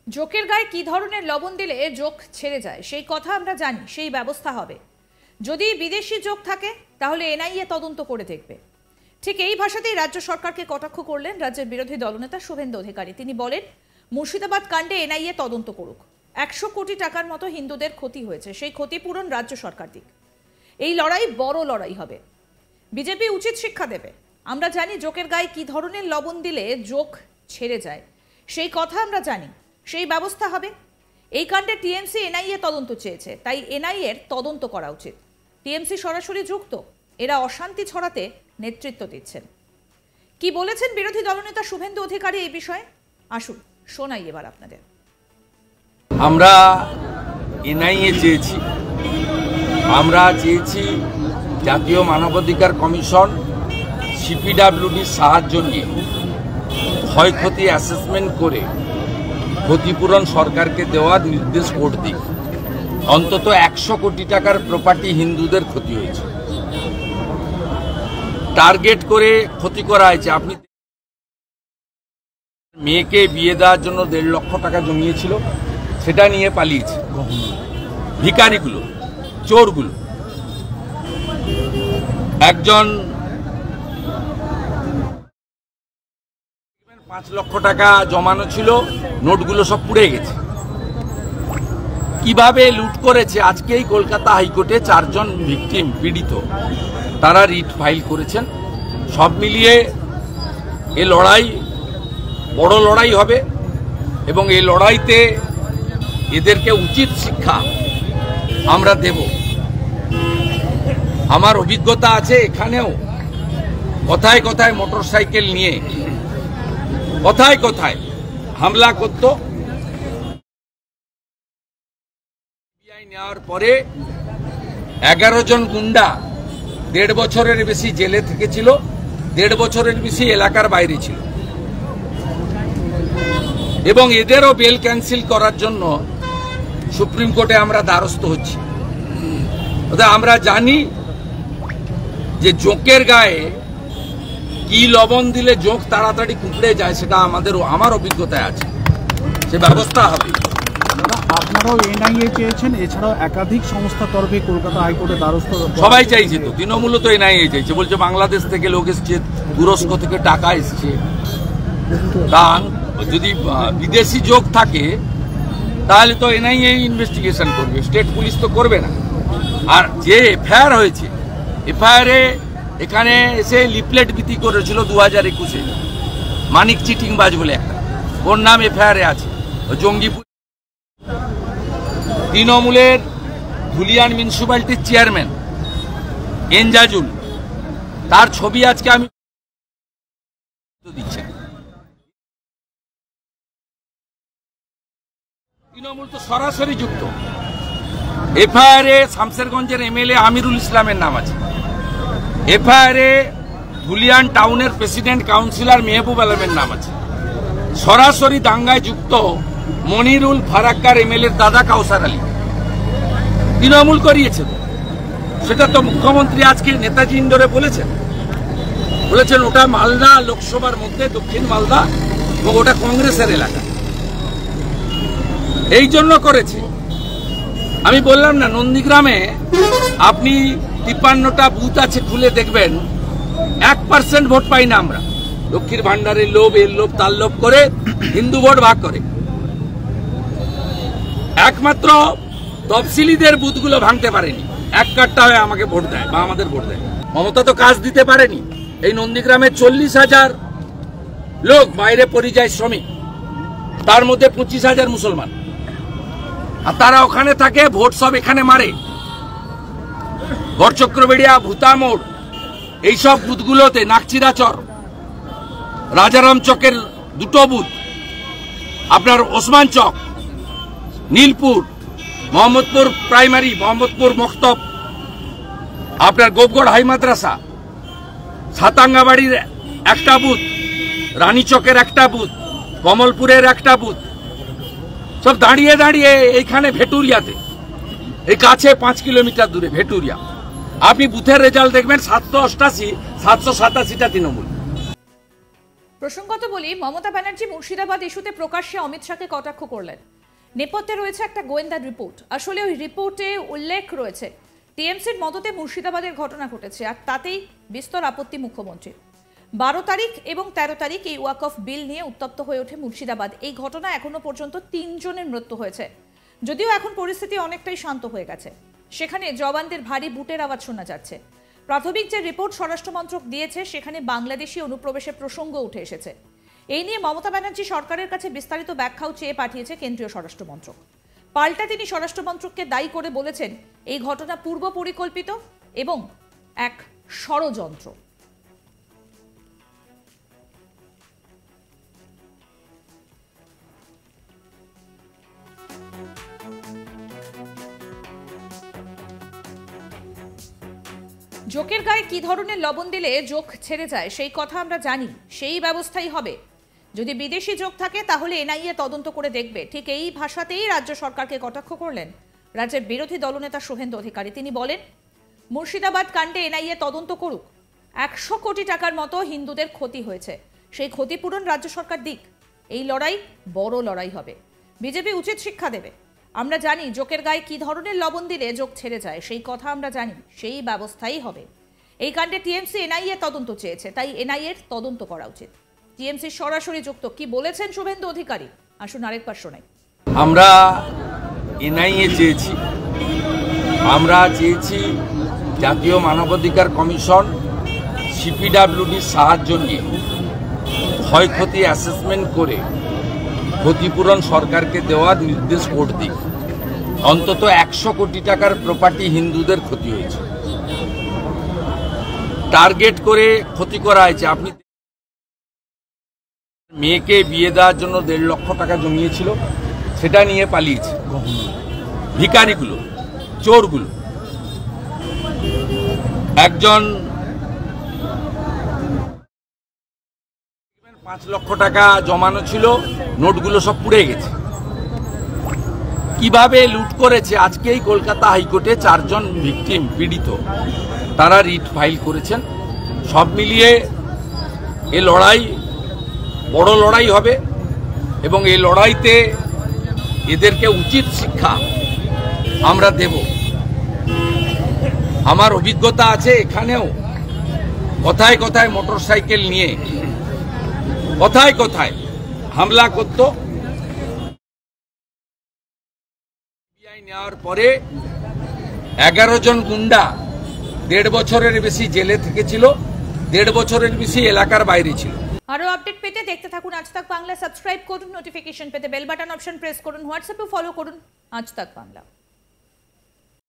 জোকের গায়ে কি ধরনের লবণ দিলে জোক ছেড়ে যায় সেই কথা আমরা জানি, সেই ব্যবস্থা হবে। যদি বিদেশি জোক থাকে তাহলে এনআইএ তদন্ত করে দেখবে। ঠিক এই ভাষাতেই রাজ্য সরকারকে কটাক্ষ করলেন রাজ্যের বিরোধী দলনেতা শুভেন্দু অধিকারী। তিনি বলেন, মুর্শিদাবাদ কাণ্ডে এনআইএ তদন্ত করুক। 100 কোটি টাকার মতো হিন্দুদের ক্ষতি হয়েছে, সেই ক্ষতিপূরণ রাজ্য সরকার দিক। এই লড়াই বড় লড়াই হবে, বিজেপি উচিত শিক্ষা দেবে। আমরা জানি জোকের গায়ে কি ধরনের লবণ দিলে জোক ছেড়ে যায়, সেই কথা আমরা জানি, সেই ব্যবস্থা হবে। এই কাণ্ডে টিএমসি এনআইএ তদন্ত চেয়েছে, তাই এনআইএর তদন্ত করা উচিত। টিএমসি সরাসরি যুক্ত, এরা অশান্তি ছড়াতে নেতৃত্ব দিচ্ছেন। কি বলেছেন বিরোধী দলনেতা শুভেন্দু অধিকারী এই বিষয়ে, আসুন শোনাই এবার আপনাদের। আমরা এনআইএ চেয়েছি, আমরা চেয়েছি জাতীয় মানবাধিকার কমিশন সিপিডব্লিউডির সাহায্য নিয়ে ক্ষয়ক্ষতি অ্যাসেসমেন্ট করে ক্ষতিপূরণ সরকারকে দেওয়ার নির্দেশ কোর্ট দিক। অন্তত 100 কোটি টাকার প্রপার্টি হিন্দুদের ক্ষতি হয়েছে, টার্গেট করে ক্ষতি করা হয়েছে। আপনি মেয়েকে বিয়ে দেওয়ার জন্য 1.5 লক্ষ টাকা জমিয়েছিল, সেটা নিয়ে পালিয়েছে ভিখারিগুলো, চোরগুলো। একজন 5 লক্ষ টাকা জমানো ছিল, নোটগুলো সব পুড়ে গেছে। কিভাবে লুট করেছে, আজকেই কলকাতা হাইকোর্টে 4 জন ভিকটিম পীড়িত তারা রিট ফাইল করেছেন। সব মিলিয়ে এ লড়াই বড় লড়াই হবে এবং এই লড়াইতে এদেরকে উচিত শিক্ষা আমরা দেব। আমার অভিজ্ঞতা আছে, এখানেও কথায় কথায় মোটরসাইকেল নিয়ে কথায় কথায় হামলা করত। নেওয়ার পরে 11 জন গুন্ডা 1.5 বছরের বেশি জেলে থেকেছিল, 1.5 বছরের বেশি এলাকার বাইরে ছিল এবং এদেরও বেল ক্যান্সেল করার জন্য সুপ্রিম কোর্টে আমরা দ্বারস্থ হচ্ছি। আমরা জানি যে জোকের গায়ে কি লবণ দিলে জোক তাড়াতাড়ি কুঁকড়ে যায়, সেটা আমার অভিজ্ঞতায় আছে, সে ব্যবস্থা হবে। আপনারাও এনআইএ চেয়েছেন, এছাড়াও একাধিক সংস্থা তরফে কলকাতা হাইকোর্টে দ্বারস্থ সবাই চাইছে। তো তৃণমূলও তো এনআইএ চাইছে, বলছে বাংলাদেশ থেকে লোক এসছে, তুরস্ক থেকে টাকা এসছে। কারণ যদি বিদেশি যোগ থাকে তাহলে তো এনআইএ ইনভেস্টিগেশন করবে, স্টেট পুলিশ তো করবে না। আর যে এফআইআর হয়েছে, এফআইআরে এখানে এসে লিফলেট বিক্রি করেছিল 2021-এ মানিক চিটিংবাজ বলে একটা, ওর নাম এফআইআরে আছে। জঙ্গিপুর তৃণমূলের ধুলিয়ান মিউনিসিপ্যালিটির চেয়ারম্যান এনজাজুল, তার ছবি আজকে আমি দিচ্ছি। তৃণমূল তো সরাসরি যুক্ত। এফআইআরে শামশেরগঞ্জের এমএলএ আমিরুল ইসলামের নাম আছে, এফআইআরে ধুলিয়ান টাউনের প্রেসিডেন্ট কাউন্সিলর মেহবুব আলমের নাম আছে। সরাসরি দাঙ্গায় যুক্ত মনিরুল ফারাক্কার এমএলএর দাদা কাউসার আলী, তৃণমূল করিয়েছে। সেটা তো মুখ্যমন্ত্রী আজকে নেতাজি ইন্ডোরে বলেছেন ওটা মালদা লোকসভার মধ্যে, দক্ষিণ মালদা, এবং ওটা কংগ্রেসের এলাকা, এই জন্য করেছে। আমি বললাম না, নন্দীগ্রামে আপনি 53টা বুথ আছে, খুলে দেখবেন 1% ভোট পাই না আমরা। লক্ষ্মীর ভান্ডারের লোভ, এর লোভ, তার লোভ করে হিন্দু ভোট ভাগ করে। একমাত্র তফসিলিদের বুথগুলো ভাঙতে পারেনি, 1 কাট্টা হয়ে আমাকে ভোট দেয় বা আমাদের ভোট দেয়। মমতা তো কাজ দিতে পারেনি। এই নন্দীগ্রামে 40,000 লোক বাইরে পরিযায়ী শ্রমিক, তার মধ্যে 25,000 মুসলমান, আর তারা ওখানে থাকে, ভোট সব এখানে মারে। গড়চক্রবেড়িয়া, ভূতামোড়, এইসব বুথগুলোতে, নাকচিরাচর, রাজারাম চকের 2টো বুথ, আপনার ওসমান চক, নীলপুর, মোহাম্মদপুর প্রাইমারি, মোহাম্মদপুর মক্তব, আপনার গোপগড় হাই মাদ্রাসা, সাতাঙ্গাবাড়ির 1টা বুথ, রানী চকের 1টা বুথ, কমলপুরের 1টা বুথ, সব দাঁড়িয়ে দাঁড়িয়ে এইখানে ভেটুরিয়াতে, এই কাছে 5 কিলোমিটার দূরে ভেটুরিয়া, আপনি বুথের রেজাল্ট দেখবেন 788, 787টা তৃণমূল। প্রসঙ্গত বলি, মমতা ব্যানার্জি মুর্শিদাবাদ ইস্যুতে প্রকাশ্যে অমিত শাহকে কটাক্ষ করলেন। নেপথ্যে রয়েছে একটা গোয়েন্দা রিপোর্ট। আসলে ওই রিপোর্টে উল্লেখ রয়েছে টিএমসির মদতে মুর্শিদাবাদের ঘটনা ঘটেছে, আর তাতেই বিস্তর আপত্তি মুখ্যমন্ত্রীর। 12 তারিখ এবং 13 তারিখ এই ওয়াক অফ বিল নিয়ে উত্তপ্ত হয়ে ওঠে মুর্শিদাবাদ। এই ঘটনা এখনো পর্যন্ত 3 জনের মৃত্যু হয়েছে, যদিও এখন পরিস্থিতি অনেকটাই শান্ত হয়ে গেছে। সেখানে জওয়ানদের ভারী বুটের আওয়াজ শোনা যাচ্ছে। প্রাথমিক যে রিপোর্ট স্বরাষ্ট্রমন্ত্রক দিয়েছে সেখানে বাংলাদেশি অনুপ্রবেশের প্রসঙ্গ উঠে এসেছে। এই নিয়ে মমতা ব্যানার্জি সরকারের কাছে বিস্তারিত ব্যাখ্যাও চেয়ে পাঠিয়েছে কেন্দ্রীয় স্বরাষ্ট্রমন্ত্রক। পাল্টা তিনি স্বরাষ্ট্রমন্ত্রককে দায়ী করে বলেছেন এই ঘটনা পূর্ব পরিকল্পিত এবং এক ষড়যন্ত্র। জোকের গায়ে কি ধরনের লবণ দিলে জোক ছেড়ে যায় সেই কথা আমরা জানি, সেই ব্যবস্থাই হবে। যদি বিদেশি জোক থাকে তাহলে এনআইএ তদন্ত করে দেখবে। ঠিক এই ভাষাতেই রাজ্য সরকারকে কটাক্ষ করলেন রাজ্যের বিরোধী দলনেতা শুভেন্দু অধিকারী। তিনি বলেন, মুর্শিদাবাদ কাণ্ডে এনআইএ তদন্ত করুক। 100 কোটি টাকার মতো হিন্দুদের ক্ষতি হয়েছে, সেই ক্ষতিপূরণ রাজ্য সরকার দিক। এই লড়াই বড় লড়াই হবে, বিজেপি উচিত শিক্ষা দেবে। আমরা জানি জোকের গায়ে কি ধরনের লবণ দিলে জোক ছেড়ে যায়, সেই কথা আমরা জানি, সেই ব্যবস্থাই হবে। এই কাণ্ডে টিএমসি এনআইএ তদন্ত চেয়েছে, তাই এনআইএর তদন্ত করা উচিত। টিএমসি সরাসরি যুক্ত কি বলেছেন শুভেন্দু অধিকারী, আসুন আরেকবার শোনাই। আমরা এনআইএ চেয়েছি, আমরা চেয়েছি জাতীয় মানবাধিকার কমিশন সিপিডাব্লিউডির সাহায্য নিয়ে ক্ষয়ক্ষতি অ্যাসেসমেন্ট করে ক্ষতিপূরণ সরকারকে দেওয়ার নির্দেশ কোর্ট দিক। অন্তত 100 কোটি টাকার প্রপার্টি হিন্দুদের ক্ষতি হয়েছে, টার্গেট করে ক্ষতি করা হয়েছে। আপনি মেয়েকে বিয়ে দেওয়ার জন্য 1.5 লক্ষ টাকা জমিয়েছিল, সেটা নিয়ে পালিয়েছে ভিখারিগুলো, চোরগুলো। একজন 5 লক্ষ টাকা জমানো ছিল, নোটগুলো সব পুড়ে গেছে। কিভাবে লুট করেছে, আজকেই কলকাতা হাইকোর্টে 4 জন ভিকটিম পীড়িত তারা রিট ফাইল করেছেন। সব মিলিয়ে এ লড়াই বড় লড়াই হবে এবং এই লড়াইতে এদেরকে উচিত শিক্ষা আমরা দেব। আমার অভিজ্ঞতা আছে, এখানেও কথায় কথায় মোটরসাইকেল নিয়ে কথায় কথায় হামলা করত। নেওয়ার পরে 11 জন গুন্ডা 1.5 বছরের বেশি জেলে থেকেছিল, 1.5 বছরের বেশি এলাকার বাইরে ছিল। আরো আপডেট পেতে দেখতে থাকুন আজ তাক বাংলা। সাবস্ক্রাইব করুন, নোটিফিকেশন পেতে বেল বাটন অপশন প্রেস করুন, হোয়াটসঅ্যাপে ফলো করুন আজ তাক বাংলা।